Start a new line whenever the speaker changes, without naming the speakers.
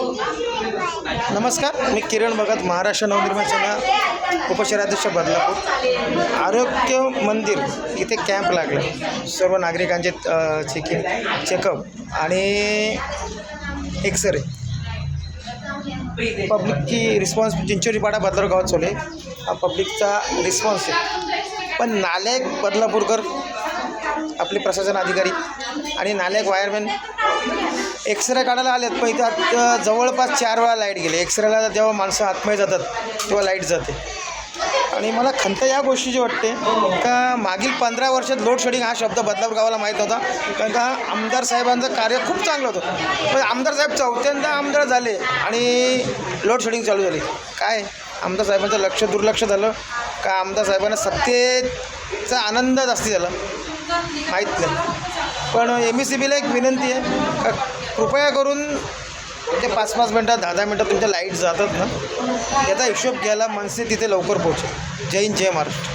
नमस्कार, मी किरण भगत, महाराष्ट्र नवनिर्माण सेना उपशहराध्यक्ष बदलापूर. आरोग्य मंदिर इथे कॅम्प लागला. सर्व नागरिकांचे चेकअप आणि एक्सरे. पब्लिकची रिस्पॉन्स चिंचोरीपाडा बदलापूर गावात चालू आहे. हा पब्लिकचा रिस्पॉन्स आहे. पण नालायक बदलापूरकर, आपले प्रशासन अधिकारी आणि नालायक वायरमॅन एक्सरे काढायला आलेत, पण इथं जवळपास 4 वेळा लाईट गेले. एक्सरेला जेव्हा माणसं आतमध्ये जातात तेव्हा लाईट जाते. आणि मला खंत या गोष्टीची वाटते का मागील 15 वर्षात लोड शेडिंग हा शब्द बदलापूर गावाला माहीत नव्हता. कारण का आमदार साहेबांचं कार्य खूप चांगलं होतं, पण आमदार साहेब 4थ्यांदा आमदार झाले आणि लोड शेडिंग चालू झाली. काय आमदार साहेबांचं दुर्लक्ष झालं का आमदार साहेबांना सत्तेचा आनंद जास्ती झाला माहीत नाही. पण MECBला एक विनंती आहे का कृपया करून ते 5-5 मिनटात 10-10 मिनटात तुमच्या लाईट जातात ना, याचा हिशोब घ्यायला मनसे तिथे लवकर पोहोचेल. जय हिंद, जय महाराष्ट्र.